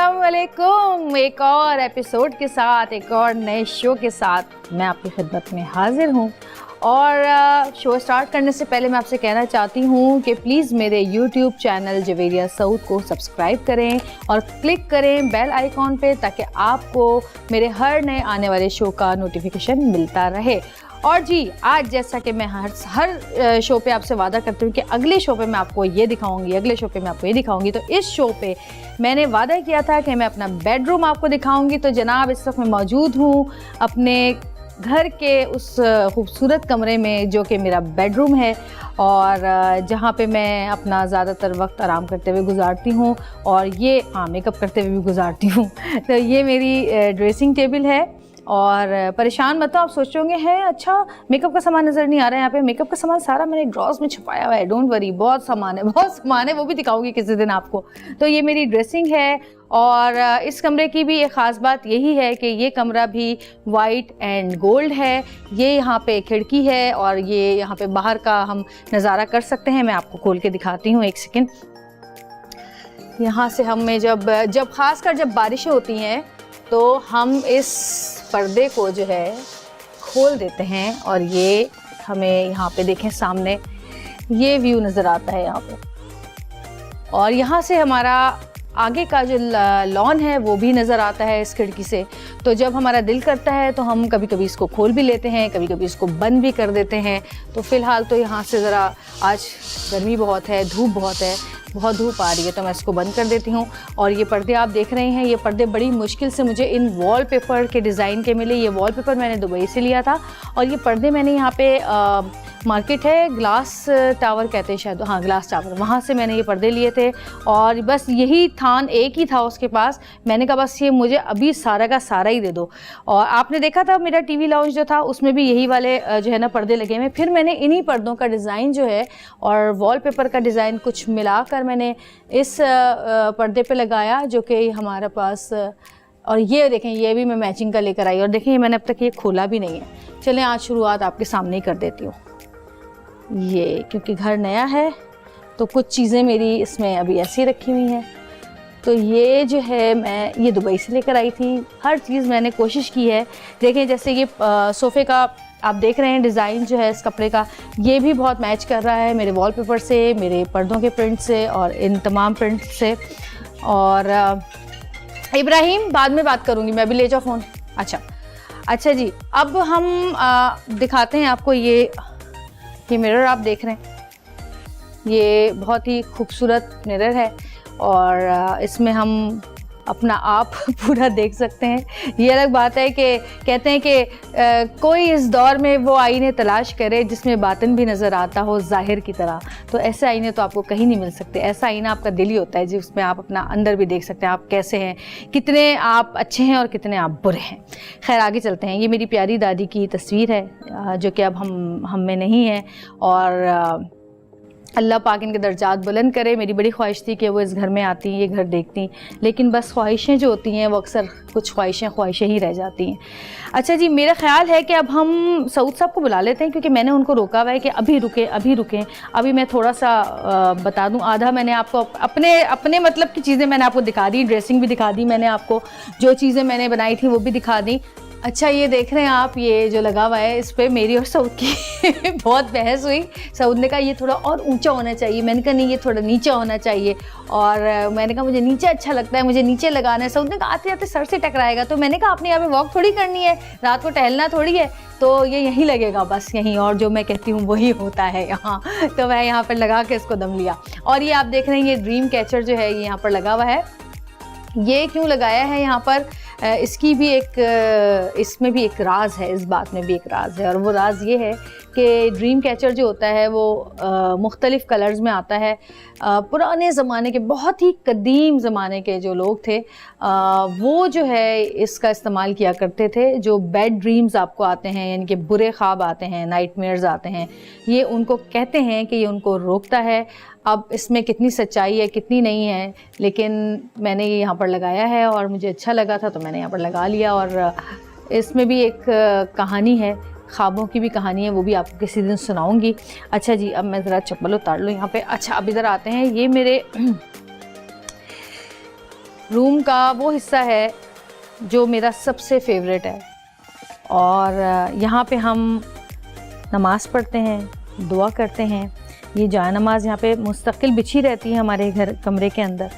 अस्सलामुअलैकुम। एक और एपिसोड के साथ, एक और नए शो के साथ मैं आपकी खिदमत में हाजिर हूँ। और शो स्टार्ट करने से पहले मैं आपसे कहना चाहती हूँ कि प्लीज़ मेरे यूट्यूब चैनल जवेरिया सऊद को सब्सक्राइब करें और क्लिक करें बेल आइकॉन पे, ताकि आपको मेरे हर नए आने वाले शो का नोटिफिकेशन मिलता रहे। और जी, आज जैसा कि मैं हर शो पे आपसे वादा करती हूँ कि अगले शो पे मैं आपको ये दिखाऊंगी, अगले शो पे मैं आपको ये दिखाऊंगी, तो इस शो पे मैंने वादा किया था कि मैं अपना बेडरूम आपको दिखाऊंगी। तो जनाब, इस वक्त मैं मौजूद हूँ अपने घर के उस खूबसूरत कमरे में जो कि मेरा बेडरूम है, और जहाँ पे मैं अपना ज़्यादातर वक्त आराम करते हुए गुजारती हूँ, और ये मेकअप करते हुए भी गुजारती हूँ। तो ये मेरी ड्रेसिंग टेबल है। और परेशान मत हो, आप सोच रहे हैं अच्छा मेकअप का सामान नज़र नहीं आ रहा है यहाँ पे। मेकअप का सामान सारा मैंने ड्रॉर्स में छुपाया हुआ है, डोंट वरी, बहुत सामान है, वो भी दिखाऊंगी किसी दिन आपको। तो ये मेरी ड्रेसिंग है। और इस कमरे की भी एक ख़ास बात यही है कि ये कमरा भी वाइट एंड गोल्ड है। ये यहाँ पे खिड़की है और ये यहाँ पे बाहर का हम नज़ारा कर सकते हैं। मैं आपको खोल के दिखाती हूँ, एक सेकेंड। यहाँ से हमें जब ख़ासकर जब बारिशें होती हैं तो हम इस पर्दे को जो है खोल देते हैं, और ये हमें यहाँ पे देखें सामने ये व्यू नज़र आता है यहाँ पे। और यहाँ से हमारा आगे का जो लॉन है वो भी नज़र आता है इस खिड़की से। तो जब हमारा दिल करता है तो हम कभी कभी इसको खोल भी लेते हैं, कभी कभी इसको बंद भी कर देते हैं। तो फ़िलहाल तो यहाँ से ज़रा आज गर्मी बहुत है, धूप बहुत है, बहुत धूप आ रही है, तो मैं इसको बंद कर देती हूँ। और ये पर्दे आप देख रहे हैं, ये पर्दे बड़ी मुश्किल से मुझे इन वॉलपेपर के डिज़ाइन के मिले। ये वॉलपेपर मैंने दुबई से लिया था, और ये पर्दे मैंने यहाँ पे मार्केट है, ग्लास टावर कहते हैं शायद, हाँ ग्लास टावर, वहाँ से मैंने ये पर्दे लिए थे। और बस यही थान एक ही था उसके पास। मैंने कहा बस ये मुझे अभी सारा का सारा ही दे दो। और आपने देखा था मेरा टीवी लाउंज जो था, उसमें भी यही वाले जो है ना पर्दे लगे हुए। फिर मैंने इन्हीं पर्दों का डिज़ाइन जो है और वॉलपेपर का डिज़ाइन कुछ मिलाकर मैंने इस पर्दे पे लगाया, जो कि हमारे पास। और ये देखें, ये भी मैं मैचिंग का लेकर आई, और देखें ये मैंने अब तक ये खोला भी नहीं है। चलें आज शुरुआत आपके सामने ही कर देती हूँ। ये क्योंकि घर नया है तो कुछ चीज़ें मेरी इसमें अभी ऐसी रखी हुई हैं। तो ये जो है मैं ये दुबई से लेकर आई थी। हर चीज़ मैंने कोशिश की है। देखें जैसे ये सोफ़े का आप देख रहे हैं डिज़ाइन जो है इस कपड़े का, ये भी बहुत मैच कर रहा है मेरे वॉलपेपर से, मेरे पर्दों के प्रिंट से और इन तमाम प्रिंट से। और इब्राहिम बाद में बात करूँगी मैं, अभी ले जाओ फ़ोन। अच्छा जी, अब हम दिखाते हैं आपको ये मिरर आप देख रहे हैं। ये बहुत ही खूबसूरत मिरर है, और इसमें हम अपना आप पूरा देख सकते हैं। ये अलग बात है कि कहते हैं कि कोई इस दौर में वो आईने तलाश करे जिसमें बातिन भी नज़र आता हो ज़ाहिर की तरह। तो ऐसे आईने तो आपको कहीं नहीं मिल सकते। ऐसा आईना आपका दिल ही होता है जिसमें आप अपना अंदर भी देख सकते हैं, आप कैसे हैं, कितने आप अच्छे हैं और कितने आप बुरे हैं। खैर आगे चलते हैं। ये मेरी प्यारी दादी की तस्वीर है जो कि अब हम में नहीं है, और अल्लाह पाक इनके दर्जात बुलंद करे। मेरी बड़ी ख्वाहिश थी कि वो इस घर में आती, ये घर देखती, लेकिन बस ख्वाहिशें जो होती हैं वो अक्सर कुछ ख्वाहिशें ही रह जाती हैं। अच्छा जी, मेरा ख़्याल है कि अब हम सऊद साहब को बुला लेते हैं, क्योंकि मैंने उनको रोका हुआ है कि अभी रुकें। अभी मैं थोड़ा सा बता दूं, आधा मैंने आपको अपने मतलब की चीज़ें मैंने आपको दिखा दी, ड्रेसिंग भी दिखा दी मैंने आपको, जो चीज़ें मैंने बनाई थी वो भी दिखा दी। अच्छा, ये देख रहे हैं आप, ये जो लगा हुआ है इस पर मेरी और सऊद की बहुत बहस हुई। सऊद ने कहा ये थोड़ा और ऊंचा होना चाहिए, मैंने कहा नहीं ये थोड़ा नीचा होना चाहिए, और मैंने कहा मुझे नीचे अच्छा लगता है, मुझे नीचे लगाना है। सऊद ने कहा आते आते सर से टकराएगा। तो मैंने कहा आपने यहाँ पे वॉक थोड़ी करनी है, रात को टहलना थोड़ी है, तो ये यहीं लगेगा बस यहीं, और जो मैं कहती हूँ वही होता है यहाँ। तो मैं यहाँ पर लगा के इसको दम लिया। और ये आप देख रहे हैं, ये ड्रीम कैचर जो है ये यहाँ पर लगा हुआ है। ये क्यों लगाया है यहाँ पर, इसकी भी इसमें भी एक राज है, इस बात में भी एक राज है। और वो राज ये है कि ड्रीम कैचर जो होता है वो मुख्तलिफ़ कलर्स में आता है। पुराने ज़माने के, बहुत ही कदीम ज़माने के जो लोग थे वो जो है इसका इस्तेमाल किया करते थे। जो बैड ड्रीम्स आपको आते हैं, यानी कि बुरे ख्वाब आते हैं, नाइटमेयर्स आते हैं, ये उनको कहते हैं कि ये उनको रोकता है। अब इसमें कितनी सच्चाई है कितनी नहीं है, लेकिन मैंने ये यहाँ पर लगाया है और मुझे अच्छा लगा था तो मैंने यहाँ पर लगा लिया। और इसमें भी एक कहानी है, ख्वाबों की भी कहानी है, वो भी आपको किसी दिन सुनाऊंगी। अच्छा जी, अब मैं ज़रा चप्पल उतार लूँ यहाँ पे। अच्छा, अब इधर आते हैं। ये मेरे रूम का वो हिस्सा है जो मेरा सबसे फेवरेट है, और यहाँ पे हम नमाज़ पढ़ते हैं, दुआ करते हैं। ये जाए नमाज यहाँ पे मुस्तकिल बिछी रहती है हमारे घर कमरे के अंदर,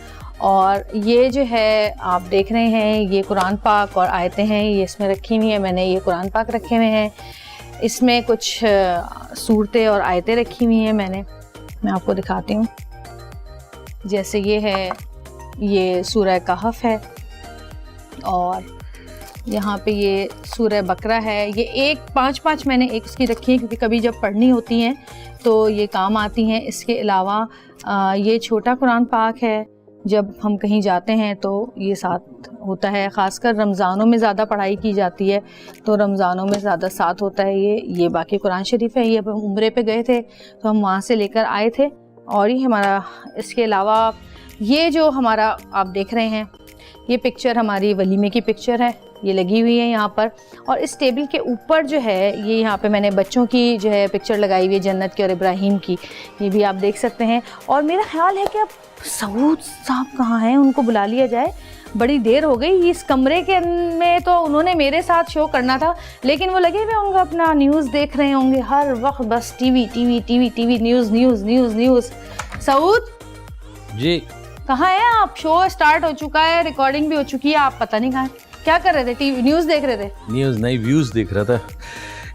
और ये जो है आप देख रहे हैं ये कुरान पाक और आयतें हैं, ये इसमें रखी हुई हैं। मैंने ये कुरान पाक रखे हुए हैं, इसमें कुछ सूरतें और आयतें रखी हुई हैं मैं आपको दिखाती हूँ। जैसे ये है, ये सूरह कहफ है, और यहाँ पे ये सूरह बकरा है। ये एक 5-5 मैंने एक उसकी रखी है क्योंकि कभी जब पढ़नी होती हैं तो ये काम आती हैं। इसके अलावा ये छोटा कुरान पाक है, जब हम कहीं जाते हैं तो ये साथ होता है। ख़ासकर रमज़ानों में ज़्यादा पढ़ाई की जाती है तो रमज़ानों में ज़्यादा साथ होता है ये बाकी कुरान शरीफ है। ये अब हम उम्रे पे गए थे तो हम वहाँ से लेकर आए थे, और ये हमारा, इसके अलावा ये जो हमारा आप देख रहे हैं ये पिक्चर हमारी वलीमे की पिक्चर है, ये लगी हुई है यहाँ पर। और इस टेबल के ऊपर जो है ये यहाँ पे मैंने बच्चों की जो है पिक्चर लगाई हुई है, जन्नत की और इब्राहिम की, ये भी आप देख सकते हैं। और मेरा ख्याल है कि अब सऊद साहब कहाँ हैं, उनको बुला लिया जाए, बड़ी देर हो गई। इस कमरे के में तो उन्होंने मेरे साथ शो करना था, लेकिन वो लगे हुए होंगे अपना न्यूज़ देख रहे होंगे हर वक्त, बस TV TV TV TV, news news news news. Saud ji कहाँ हैं आप? शो स्टार्ट हो चुका है, रिकॉर्डिंग भी हो चुकी है, आप पता नहीं कहाँ, क्या कर रहे थे? टीवी न्यूज़ देख रहे थे? न्यूज़ नहीं, व्यूज़ देख रहा था।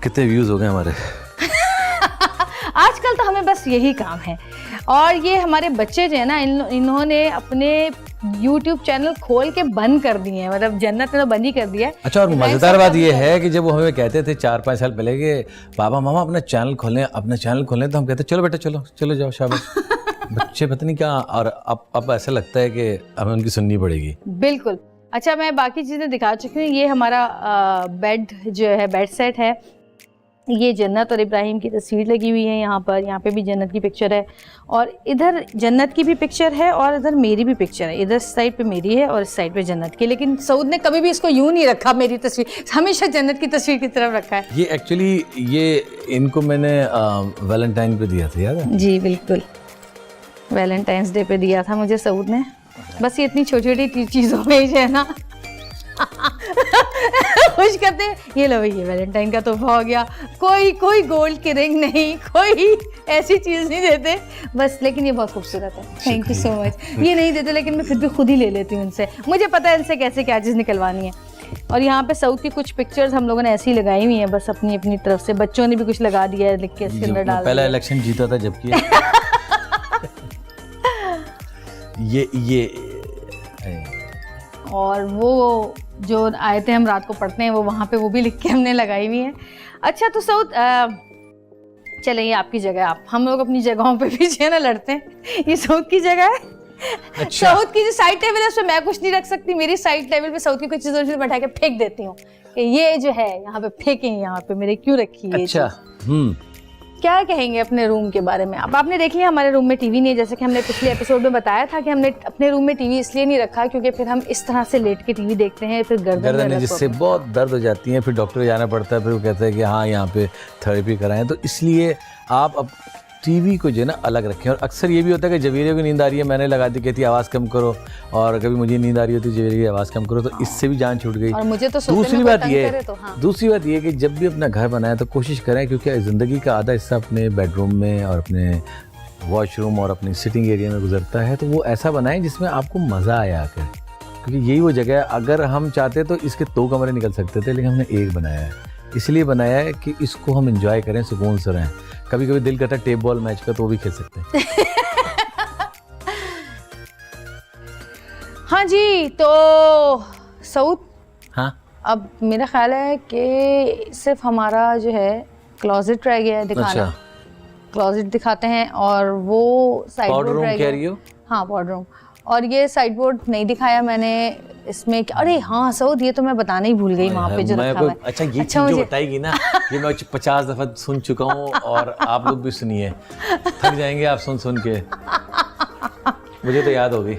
कितने व्यूज़ हो गए हमारे। आजकल तो हमें बस यही काम है। और ये हमारे बच्चे जो है ना, इन्होंने अपने YouTube चैनल खोल के बंद कर दिए हैं, मतलब जन्नत ने तो बंद ही कर दिया है। अच्छा, और मज़ेदार बात ये है कि जब वो हमें कहते थे 4-5 साल पहले कि पापा मामा अपना चैनल खोलें, तो हम कहते चलो बेटा चलो जाओ, शाबाश। बच्चे पता नहीं क्या, और अब ऐसा लगता है कि हमें उनकी सुननी पड़ेगी। बिल्कुल। अच्छा, मैं बाकी चीज़ें दिखा चुकी हूँ। ये हमारा बेड जो है, बेड सेट है। ये जन्नत और इब्राहिम की तस्वीर लगी हुई है यहाँ पे भी जन्नत की पिक्चर है, और इधर जन्नत की भी पिक्चर है और इधर मेरी भी पिक्चर है। इधर साइड पे मेरी है और इस साइड पे जन्नत की, लेकिन सऊद ने कभी भी इसको यूँ नहीं रखा, मेरी तस्वीर हमेशा जन्नत की तस्वीर की तरफ रखा है। ये एक्चुअली इनको मैंने वैलेंटाइन पे दिया था, याद है? जी बिल्कुल, वैलेंटाइंस डे पे दिया था मुझे सऊद ने। बस ये इतनी छोटी छोटी चीज़ों में जो है ना खुश करते हैं। ये लो, ये वैलेंटाइन का तोहफा हो गया। कोई गोल्ड की रिंग नहीं, कोई ऐसी चीज़ नहीं देते बस, लेकिन ये बहुत खूबसूरत है, थैंक यू सो मच। ये नहीं देते लेकिन मैं फिर भी खुद ही ले लेती हूँ इनसे, मुझे पता है इनसे कैसे क्या चीज़ निकलवानी है। और यहाँ पे सऊद की कुछ पिक्चर्स हम लोगों ने ऐसी लगाई हुई हैं, बस अपनी अपनी तरफ से। बच्चों ने भी कुछ लगा दिया है, लिख के इसके अंदर डाल। पहला इलेक्शन जीता था जबकि ये और वो जो आयतें हम रात को पढ़ते हैं वो वहाँ पे वो भी लिख के हमने लगाई हुई हैं। अच्छा तो सऊद, चले ये आपकी जगह, आप हम लोग अपनी जगहों पे भी जो है ना लड़ते हैं, ये सऊद की जगह है। अच्छा। सऊद की जो साइड टेबल है उसमें मैं कुछ नहीं रख सकती, मेरी साइड टेबल पे सऊद की कुछ चीज़ों बैठा के फेंक देती हूँ कि ये जो है यहाँ पे फेंकें, यहाँ पे मेरे क्यों रखी है। अच्छा, क्या कहेंगे अपने रूम के बारे में? अब आपने देख लिया हमारे रूम में टीवी नहीं है, जैसे कि हमने पिछले एपिसोड में बताया था कि हमने अपने रूम में टीवी इसलिए नहीं रखा क्योंकि फिर हम इस तरह से लेट के टीवी देखते हैं, फिर गर्दन में जिससे बहुत दर्द हो जाती है, फिर डॉक्टर जाना पड़ता है, फिर वो कहता है कि हाँ यहाँ पे थेरेपी कराएं। तो इसलिए आप अब टीवी को जो है ना अलग रखें। और अक्सर ये भी होता है कि जवेरिया को नींद आ रही है, मैंने लगा दी, कहती है आवाज़ कम करो, और कभी मुझे नींद आ रही होती है जवेरिया की आवाज़ कम करो, तो इससे भी जान छूट गई। और मुझे तो दूसरी बात ये है कि जब भी अपना घर बनाए तो कोशिश करें, क्योंकि ज़िंदगी का आधा हिस्सा अपने बेडरूम में और अपने वॉशरूम और अपनी सिटिंग एरिया में गुजरता है, तो वो ऐसा बनाएं जिसमें आपको मज़ा आया आकर, क्योंकि यही वो जगह है। अगर हम चाहते तो इसके 2 कमरे निकल सकते थे, लेकिन हमने 1 बनाया है। इसलिए बनाया है कि इसको हम एंजॉय करें, सुकून से रहें। कभी कभी दिल करता है टेप बॉल मैच का, तो वो भी खेल सकते हैं। हाँ जी, तो सऊद, हाँ, अब मेरा ख्याल है कि सिर्फ हमारा जो है क्लोजेट रह गया है दिखाना। अच्छा। क्लोजेट दिखाते हैं, और वो साइड बोर्ड रह गया। हाँ, वार्डरूम। और ये साइड बोर्ड नहीं दिखाया मैंने इसमें। अरे हाँ सऊद, ये तो मैं बताना ही भूल गई वहाँ पे जो रखा हुआ है। अच्छा, ये चीज़ जो बताएगी ना, ये मैं 50 दफ़ा सुन चुका हूँ, और आप लोग भी सुनिए, थक जाएंगे आप सुन के। मुझे तो याद हो गई।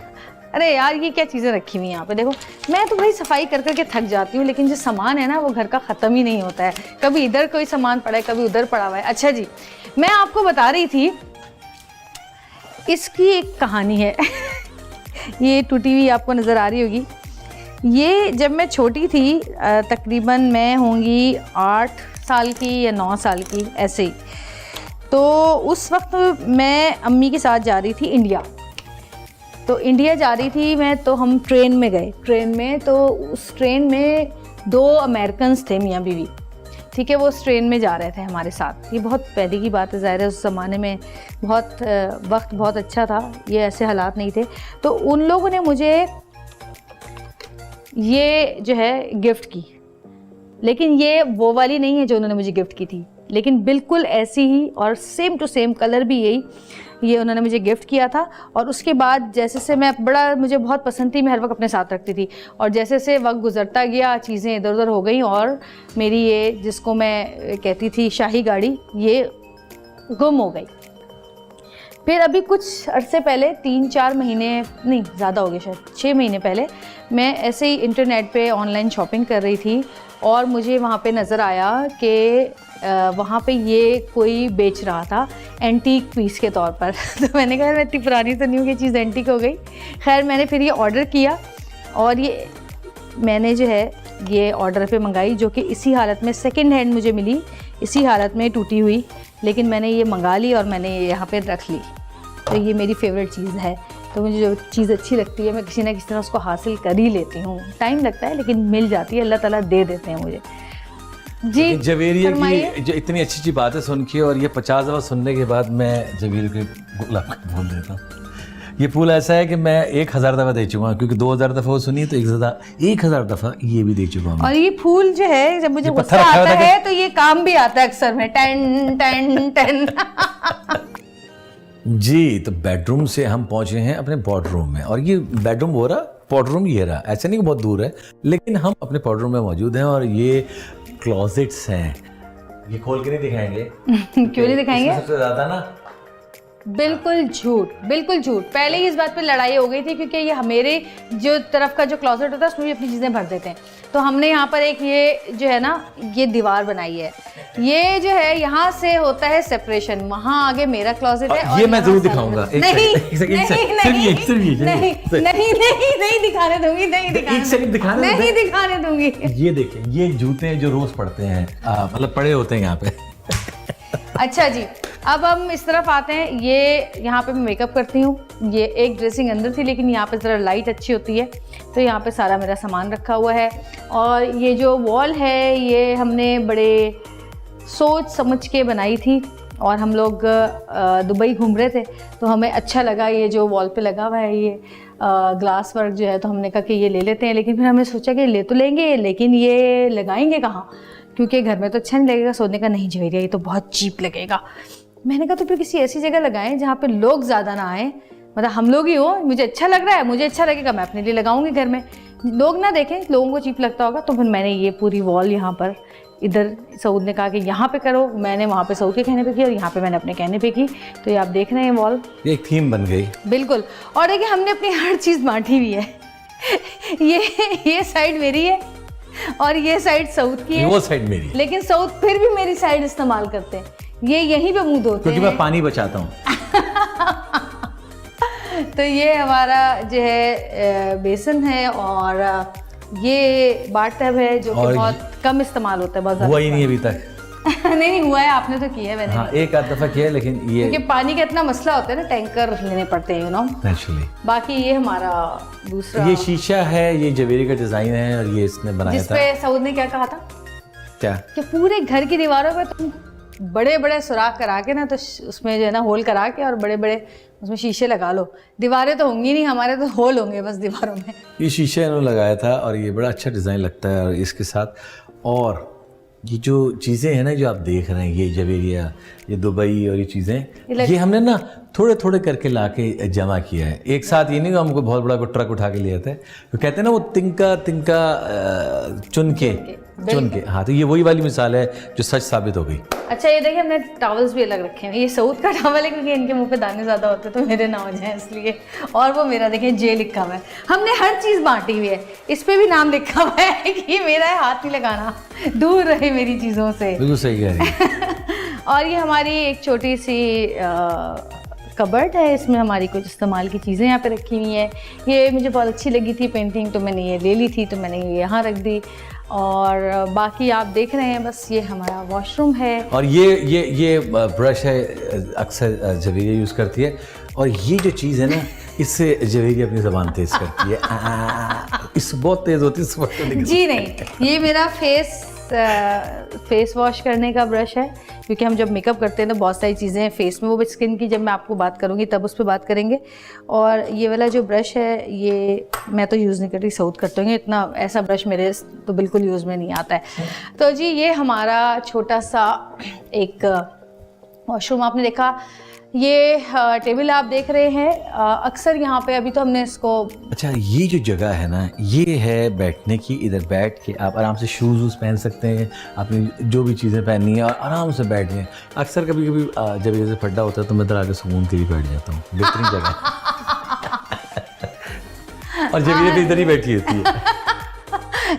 अरे यार, ये क्या चीज़ें रखी हुई हैं यहाँ पे, देखो। मैं तो भाई सफाई कर करके थक जाती हूँ, लेकिन जो सामान है ना वो घर का ख़त्म ही नहीं होता है। कभी इधर कोई सामान पड़ा है, कभी उधर पड़ा हुआ है। अच्छा जी, मैं आपको बता रही थी, इसकी एक कहानी है। ये टूटी हुई आपको नज़र आ रही होगी। ये जब मैं छोटी थी, तकरीबन मैं होंगी 8 साल की या 9 साल की ऐसे ही, तो उस वक्त मैं अम्मी के साथ जा रही थी इंडिया। तो इंडिया जा रही थी मैं, तो हम ट्रेन में गए। ट्रेन में तो उस ट्रेन में 2 अमेरिकन्स थे, मियाँ बीवी, ठीक है, वो उस ट्रेन में जा रहे थे हमारे साथ। ये बहुत पहले की बात है, ज़ाहिर है उस ज़माने में बहुत वक्त बहुत अच्छा था, ये ऐसे हालात नहीं थे। तो उन लोगों ने मुझे ये जो है गिफ्ट की, लेकिन ये वो वाली नहीं है जो उन्होंने मुझे गिफ्ट की थी, लेकिन बिल्कुल ऐसी ही और सेम टू सेम कलर भी यही, ये उन्होंने मुझे गिफ्ट किया था। और उसके बाद जैसे से मुझे बहुत पसंद थी, मैं हर वक्त अपने साथ रखती थी। और जैसे से वक्त गुजरता गया, चीज़ें इधर उधर हो गई और मेरी ये, जिसको मैं कहती थी शाही गाड़ी, ये गुम हो गई। फिर अभी कुछ अरसे पहले, 3-4 महीने नहीं, ज़्यादा हो गए, शायद 6 महीने पहले, मैं ऐसे ही इंटरनेट पे ऑनलाइन शॉपिंग कर रही थी और मुझे वहाँ पे नज़र आया कि वहाँ पे ये कोई बेच रहा था एंटीक पीस के तौर पर। तो मैंने कहा मैं इतनी पुरानी तो नहीं हूँ कि चीज़ एंटीक हो गई। खैर मैंने फिर ये ऑर्डर किया और ये मैंने जो है ये ऑर्डर पे मंगाई, जो कि इसी हालत में सेकंड हैंड मुझे मिली, इसी हालत में टूटी हुई, लेकिन मैंने ये मंगा ली और मैंने ये यहाँ पे रख ली। तो ये मेरी फेवरेट चीज़ है। तो मुझे जो चीज़ अच्छी लगती है मैं किसी ना किसी तरह उसको हासिल कर ही लेती हूँ। टाइम लगता है लेकिन मिल जाती है, अल्लाह ताला दे देते हैं मुझे। जी जवेरिया की जो इतनी अच्छी अच्छी बातें सुन के और ये 50 दफ़ा सुनने के बाद मैं जवेरिया के गुलाब का फूल देता हूँ। ये फूल ऐसा है कि मैं 1000 दफ़ा दे चुका हूँ, क्योंकि 2000 दफ़ा वो सुनी तो 1000 दफ़ा ये भी दे चुका हूँ। और ये फूल जो है जब मुझे गुस्सा आता है तो ये काम भी आता है अक्सर में, टन टन टन। जी, तो बेडरूम से हम पहुंचे हैं अपने पॉडरूम में, और ये बेडरूम हो रहा, पॉडरूम ये रहा, ऐसा नहीं कि बहुत दूर है, लेकिन हम अपने पॉडरूम में मौजूद हैं और ये क्लोजेट्स हैं। ये खोल के नहीं दिखाएंगे। क्यों नहीं दिखाएंगे? सबसे ज्यादा ना बिल्कुल झूठ, बिल्कुल झूठ। पहले ही इस बात पे लड़ाई हो गई थी क्योंकि ये मेरे जो तरफ का जो क्लोजेट होता है उसमें भी अपनी चीज़ें भर देते हैं। तो हमने यहाँ पर एक ये जो है ना ये दीवार बनाई है, ये जो है यहाँ से होता है सेपरेशन, वहाँ आगे मेरा क्लोजेट है और ये मैं जरूर दिखाऊंगा। नहीं दिखाने दूंगी, नहीं दिखाने दूंगी। ये देखें, ये जूते जो रोज पड़ते हैं, मतलब पड़े होते हैं यहाँ पे। अच्छा जी, अब हम इस तरफ आते हैं। ये यहाँ पे मैं मेकअप करती हूँ। ये एक ड्रेसिंग अंदर थी लेकिन यहाँ पे ज़रा लाइट अच्छी होती है, तो यहाँ पे सारा मेरा सामान रखा हुआ है। और ये जो वॉल है ये हमने बड़े सोच समझ के बनाई थी, और हम लोग दुबई घूम रहे थे तो हमें अच्छा लगा ये जो वॉल पे लगा हुआ है ये ग्लास वर्क जो है, तो हमने कहा कि ये ले लेते हैं। लेकिन फिर हमने सोचा कि ले तो लेंगे लेकिन ये लगाएंगे कहाँ, क्योंकि घर में तो अच्छा नहीं लगेगा। सोने का नहीं जवेरिया, ये तो बहुत चीप लगेगा। मैंने कहा तो फिर किसी ऐसी जगह लगाएं जहाँ पे लोग ज़्यादा ना आए, मतलब हम लोग ही हो, मुझे अच्छा लग रहा है, मुझे अच्छा लगेगा, मैं अपने लिए लगाऊंगी घर में, लोग ना देखें, लोगों को चीप लगता होगा। तो फिर मैंने ये पूरी वॉल यहाँ पर, इधर सऊद ने कहा कि यहाँ पे करो, मैंने वहाँ पे सऊद के कहने पे की और यहाँ पे मैंने अपने कहने पे की। तो ये आप देख रहे हैं वॉल, एक थीम बन गई बिल्कुल। और देखिए हमने अपनी हर चीज़ बांटी हुई है। ये साइड मेरी है और ये साइड सऊद की है, वो साइड मेरी, लेकिन सऊद फिर भी मेरी साइड इस्तेमाल करते हैं। ये यहीं पे मुंह धोते हैं क्योंकि मैं पानी बचाता हूँ। तो ये हमारा जो है बेसन है और ये बाथटब है जो कि बहुत कम इस्तेमाल होता है, बहुत हुआ ही नहीं अभी तक। नहीं हुआ है, आपने तो किया है, मैंने हाँ, एक आध दफा किया है, लेकिन ये क्योंकि पानी का इतना मसला होता है ना, टैंकर लेने पड़ते हैं, यू नो, नेचुरली। बाकी ये हमारा दूसरा, ये शीशा है, ये जवेरी का डिजाइन है और ये इसने बनाया था। जिसपे सऊद ने क्या कहा था, क्या कि पूरे घर की दीवारों पे तुम बड़े बड़े सुराख करा के ना, तो उसमें जो है ना होल करा के और बड़े बड़े उसमें शीशे लगा लो। दीवारें तो होंगी नहीं हमारे, तो होल होंगे बस दीवारों में। ये शीशे इन्होंने लगाया था और ये बड़ा अच्छा डिज़ाइन लगता है। और इसके साथ और ये जो चीज़ें हैं ना जो आप देख रहे हैं, ये जवेरिया, ये दुबई और ये चीज़ें, ये हमने ना थोड़े थोड़े करके ला के जमा किया है एक साथ। ये नहीं कि हमको बहुत बड़ा को ट्रक उठा के ले आते हैं, तो कहते हैं ना वो तिनका तिनका चुन के। हाँ, तो ये वही वाली मिसाल है जो सच साबित हो गई। अच्छा, ये देखिए हमने टॉवल्स भी अलग रखे हैं। ये सऊद का टॉवल है क्योंकि इनके मुंह पे दाने ज़्यादा होते हैं तो मेरे ना हो जाए इसलिए, और वो मेरा देखिए जे लिखा हुआ है। हमने हर चीज़ बांटी हुई है, इस पे भी नाम लिखा हुआ है कि ये मेरा है, हाथ नहीं लगाना, दूर रहे मेरी चीज़ों से। बिल्कुल सही कह रही है। और ये हमारी एक छोटी सी कबर्ड है, इसमें हमारी कुछ इस्तेमाल की चीज़ें यहाँ पे रखी हुई हैं। ये मुझे बहुत अच्छी लगी थी पेंटिंग, तो मैंने ये ले ली थी, तो मैंने ये यहाँ रख दी। और बाकी आप देख रहे हैं बस ये हमारा वॉशरूम है। और ये ब्रश है, अक्सर जवेरिया यूज़ करती है, और ये जो चीज़ है ना, इससे जवेरिया अपनी ज़बान तेज़ करती है। इस बहुत तेज़ होती है जी नहीं, ये मेरा फेस वॉश करने का ब्रश है, क्योंकि हम जब मेकअप करते हैं तो बहुत सारी चीज़ें हैं फेस में, वो स्किन की जब मैं आपको बात करूँगी तब उस पर बात करेंगे। और ये वाला जो ब्रश है ये मैं तो यूज़ नहीं करती, साउथ करते होंगे, इतना ऐसा ब्रश मेरे तो बिल्कुल यूज़ में नहीं आता है। तो जी ये हमारा छोटा सा एक वॉशरूम आपने देखा। ये टेबल आप देख रहे हैं, अक्सर यहाँ पे अभी तो हमने इसको, अच्छा ये जो जगह है ना, ये है बैठने की। इधर बैठ के आप आराम से शूज़ वूज़ पहन सकते हैं, अपनी जो भी चीज़ें पहननी है और आराम से बैठ जाएं। अक्सर कभी कभी जब जैसे फड्डा होता है तो मैं इधर आके सुकून के लिए बैठ जाता हूँ। बेहतरीन जगह और जब ये भी इधर ही बैठी होती है।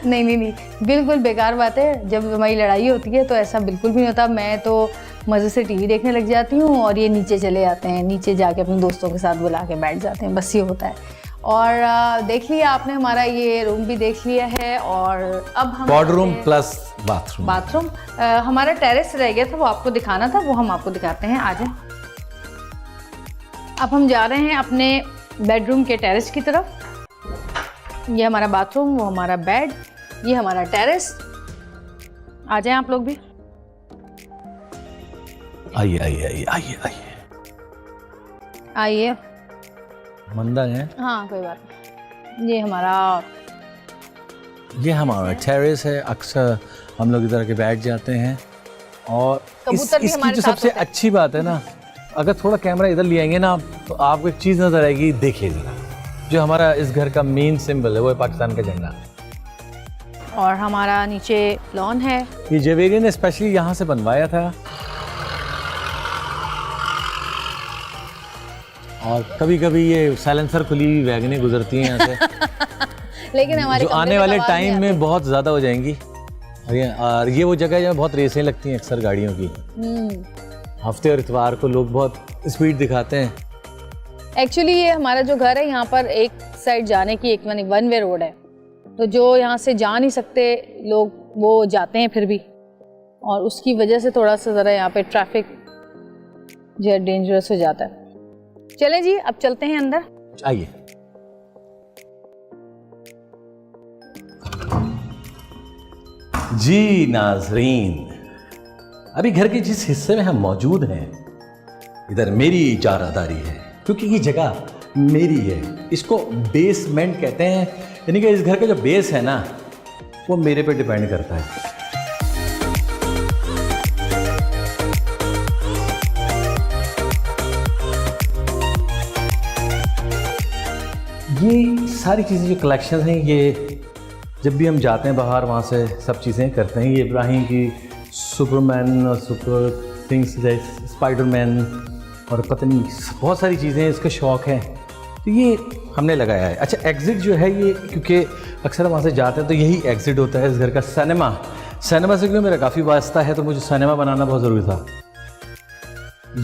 नहीं, बिल्कुल बेकार बात है। जब हमारी लड़ाई होती है तो ऐसा बिल्कुल भी नहीं होता। मैं तो मज़े से टीवी देखने लग जाती हूँ और ये नीचे चले जाते हैं, नीचे जाके अपने दोस्तों के साथ बुला के बैठ जाते हैं, बस ये होता है। और देख लिया आपने, हमारा ये रूम भी देख लिया है। और अब हम बेडरूम प्लस बाथरूम हमारा टेरेस रह गया था, वो आपको दिखाना था, वो हम आपको दिखाते हैं। आ जाए। अब हम जा रहे हैं अपने बेडरूम के टेरेस की तरफ। ये हमारा बाथरूम, वो हमारा बेड, ये हमारा टेरेस। आ जाएं आप लोग भी। आइए। मंदा है। हाँ कोई बात नहीं। ये हमारा टेरेस है। अक्सर हम लोग इधर के बैठ जाते हैं। और इसकी जो सबसे अच्छी बात है ना, अगर थोड़ा कैमरा इधर ले आएंगे ना तो आपको एक चीज़ नजर आएगी। देखिए जरा, जो हमारा इस घर का मेन सिंबल है वो है पाकिस्तान का झंडा। और हमारा नीचे लॉन है। ये जवेरिया ने स्पेशली यहाँ से बनवाया था। और कभी कभी ये साइलेंसर खुली हुई वैगनें गुजरती हैं यहाँ से लेकिन हमारे जो आने वाले टाइम में बहुत ज़्यादा हो जाएंगी। और ये वो जगह है जहाँ बहुत रेसें लगती हैं अक्सर गाड़ियों की। हफ्ते और इतवार को लोग बहुत स्पीड दिखाते हैं। एक्चुअली ये हमारा जो घर है यहाँ पर एक साइड जाने की एक वन वे रोड है, तो जो यहाँ से जा नहीं सकते लोग वो जाते हैं फिर भी, और उसकी वजह से थोड़ा सा ज़रा यहाँ पे ट्रैफिक जो है डेंजरस हो जाता है। चलें जी, अब चलते हैं अंदर। आइए। जी नाजरीन, अभी घर के जिस हिस्से में हम मौजूद हैं इधर मेरी इजारादारी है, क्योंकि ये जगह मेरी है। इसको बेसमेंट कहते हैं, यानी कि इस घर का जो बेस है ना वो मेरे पे डिपेंड करता है। ये सारी चीज़ें जो कलेक्शन हैं, ये जब भी हम जाते हैं बाहर वहाँ से सब चीज़ें करते हैं। ये इब्राहिम की सुपरमैन और सुपर थिंग्स जैसे स्पाइडरमैन और पता नहीं बहुत सारी चीज़ें इसका शौक़ है, तो ये हमने लगाया है। अच्छा एग्ज़िट जो है ये, क्योंकि अक्सर वहाँ से जाते हैं तो यही एग्ज़िट होता है इस घर का। सिनेमा से क्यों मेरा काफ़ी वास्ता है, तो मुझे सिनेमा बनाना बहुत ज़रूरी था।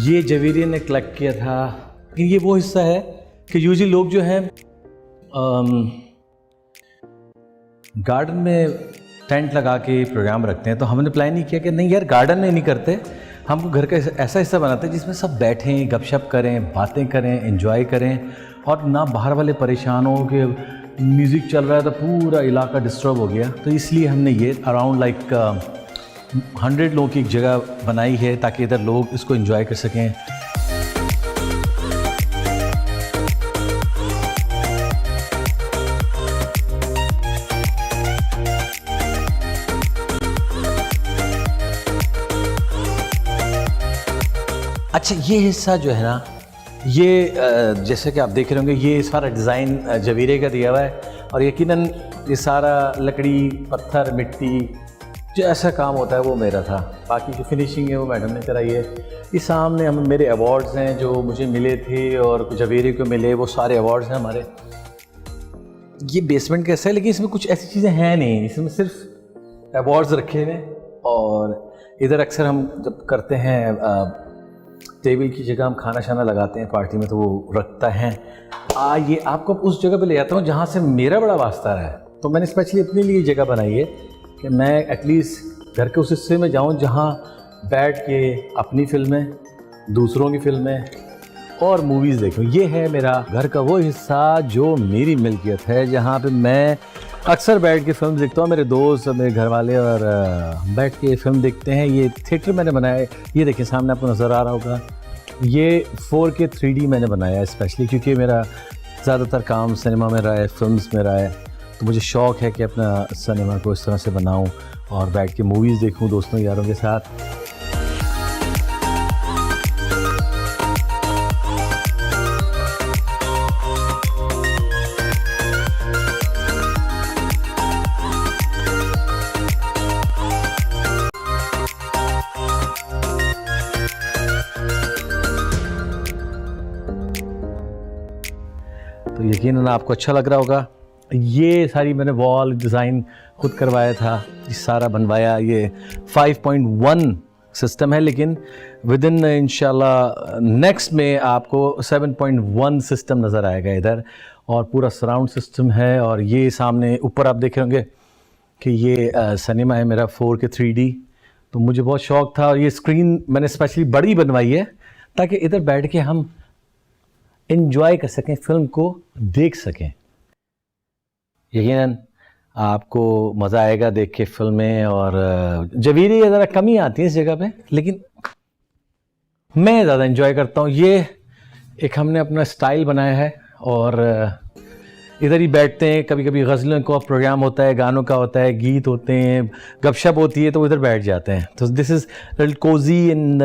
ये जवेरिया ने कलेक्ट किया था। ये वो हिस्सा है कि यूजुअली लोग जो हैं गार्डन में टेंट लगा के प्रोग्राम रखते हैं, तो हमने प्लान नहीं किया कि नहीं यार गार्डन में नहीं करते, हमको घर का ऐसा हिस्सा बनाते हैं जिसमें सब बैठें, गपशप करें, बातें करें, एंजॉय करें, और ना बाहर वाले परेशान हो कि म्यूज़िक चल रहा है तो पूरा इलाका डिस्टर्ब हो गया। तो इसलिए हमने ये अराउंड लाइक 100 लोगों की एक जगह बनाई है ताकि इधर लोग इसको एंजॉय कर सकें। अच्छा ये हिस्सा जो है ना, ये जैसे कि आप देख रहे होंगे, ये सारा डिज़ाइन जवेरिया का दिया हुआ है, और यकीनन ये सारा लकड़ी, पत्थर, मिट्टी जो ऐसा काम होता है वो मेरा था। बाकी जो फिनिशिंग है वो मैडम ने कराई है। ये सामने हम मेरे अवार्ड्स हैं जो मुझे मिले थे और जवेरिया को मिले, वो सारे अवार्ड्स हैं हमारे। ये बेसमेंट कैसा है, लेकिन इसमें कुछ ऐसी चीज़ें हैं नहीं, इसमें सिर्फ अवार्ड्स रखे हुए। और इधर अक्सर हम जब करते हैं टेबल की जगह हम खाना शाना लगाते हैं पार्टी में, तो वो रखता है। ये आपको उस जगह पे ले जाता हूँ जहाँ से मेरा बड़ा वास्ता रहा है। तो मैंने स्पेशली अपने लिए जगह बनाई है कि मैं एटलीस्ट घर के उस हिस्से में जाऊँ जहाँ बैठ के अपनी फिल्में, दूसरों की फिल्में और मूवीज़ देखूँ। ये है मेरा घर का वो हिस्सा जो मेरी मिल्कियत है, जहाँ पे मैं अक्सर बैठ के फिल्म देखता हूँ। मेरे दोस्त, मेरे घर वाले और बैठ के फिल्म देखते हैं। ये थिएटर मैंने बनाया है, ये देखिए सामने आपको नज़र आ रहा होगा। ये 4K 3D मैंने बनाया है स्पेशली, क्योंकि मेरा ज़्यादातर काम सिनेमा में रहा है, फिल्म्स में रहा है। तो मुझे शौक़ है कि अपना सिनेमा को इस तरह से बनाऊँ और बैठ के मूवीज़ देखूँ दोस्तों यारों के साथ। तो यकीनन आपको अच्छा लग रहा होगा। ये सारी मैंने वॉल डिज़ाइन खुद करवाया था, ये सारा बनवाया। ये 5.1 सिस्टम है, लेकिन विद इन इंशाल्लाह नेक्स्ट में आपको 7.1 सिस्टम नज़र आएगा इधर, और पूरा सराउंड सिस्टम है। और ये सामने ऊपर आप देख रहे होंगे कि ये सिनेमा है मेरा 4K 3D। तो मुझे बहुत शौक़ था, और ये स्क्रीन मैंने स्पेशली बड़ी बनवाई है ताकि इधर बैठ के हम एंजॉय कर सकें, फिल्म को देख सकें। यकीनन आपको मज़ा आएगा देख के फिल्में। और जवीरी ज़रा कम ही आती है इस जगह पे, लेकिन मैं ज़्यादा एंजॉय करता हूँ। ये एक हमने अपना स्टाइल बनाया है, और इधर ही बैठते हैं। कभी कभी गज़लों का प्रोग्राम होता है, गानों का होता है, गीत होते हैं, गपशप होती है, तो इधर बैठ जाते हैं। तो this is little cozy in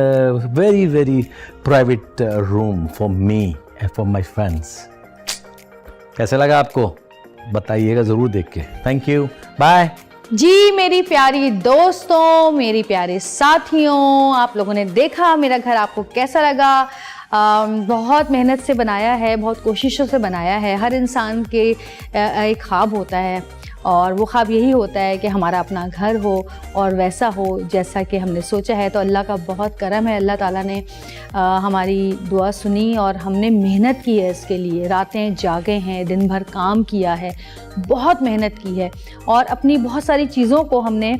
very very private room for me and for my friends. कैसे लगा आपको बताइएगा ज़रूर देख के। Thank you, bye. जी मेरी प्यारी दोस्तों, मेरी प्यारे साथियों, आप लोगों ने देखा मेरा घर, आपको कैसा लगा? बहुत मेहनत से बनाया है, बहुत कोशिशों से बनाया है। हर इंसान के एक ख्वाब होता है, और वो ख्वाब यही होता है कि हमारा अपना घर हो और वैसा हो जैसा कि हमने सोचा है। तो अल्लाह का बहुत करम है, अल्लाह ताला ने हमारी दुआ सुनी और हमने मेहनत की है इसके लिए। रातें जागे हैं, दिन भर काम किया है, बहुत मेहनत की है, और अपनी बहुत सारी चीज़ों को हमने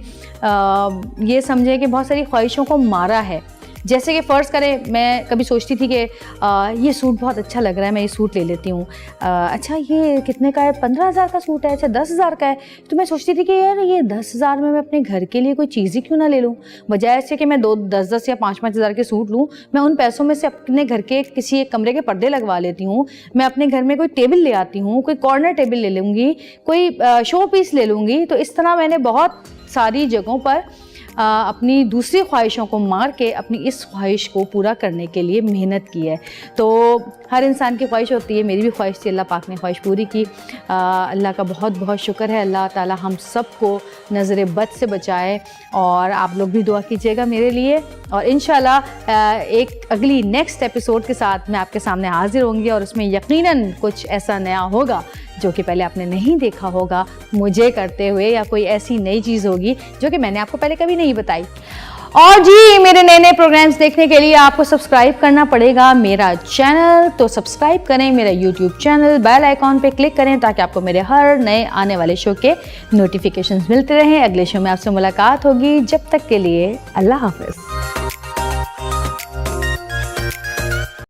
ये समझे कि बहुत सारी ख्वाहिशों को मारा है। जैसे कि फ़र्ज़ करें, मैं कभी सोचती थी कि ये सूट बहुत अच्छा लग रहा है, मैं ये सूट ले लेती हूँ। अच्छा ये कितने का है? 15,000 का सूट है। अच्छा 10,000 का है। तो मैं सोचती थी कि यार ये 10,000 में मैं अपने घर के लिए कोई चीज़ ही क्यों ना ले लूँ। बजाय इससे कि मैं 10-10 या 5-5 हज़ार के सूट लूँ, मैं उन पैसों में से अपने घर के किसी एक कमरे के पर्दे लगवा लेती हूँ। मैं अपने घर में कोई टेबल ले आती हूँ, कोई कॉर्नर टेबल ले लूँगी, कोई शो पीस ले लूँगी। तो इस तरह मैंने बहुत सारी जगहों पर अपनी दूसरी ख्वाहिशों को मार के अपनी इस ख्वाहिश को पूरा करने के लिए मेहनत की है। तो हर इंसान की ख्वाहिश होती है, मेरी भी ख्वाहिश थी, अल्लाह पाक ने ख्वाहिश पूरी की। अल्लाह का बहुत बहुत शुक्र है। अल्लाह ताला हम सबको नज़र बद से बचाए, और आप लोग भी दुआ कीजिएगा मेरे लिए। और इंशाल्लाह एक अगली नेक्स्ट एपिसोड के साथ मैं आपके सामने हाजिर होंगी, और उसमें यकीनन कुछ ऐसा नया होगा जो कि पहले आपने नहीं देखा होगा मुझे करते हुए, या कोई ऐसी नई चीज़ होगी जो कि मैंने आपको पहले कभी नहीं बताई। और जी मेरे नए नए प्रोग्राम्स देखने के लिए आपको सब्सक्राइब करना पड़ेगा मेरा चैनल। तो सब्सक्राइब करें मेरा यूट्यूब चैनल, बेल आइकॉन पे क्लिक करें ताकि आपको मेरे हर नए आने वाले शो के नोटिफिकेशंस मिलते रहें। अगले शो में आपसे मुलाकात होगी, जब तक के लिए अल्लाह हाफ़िज़।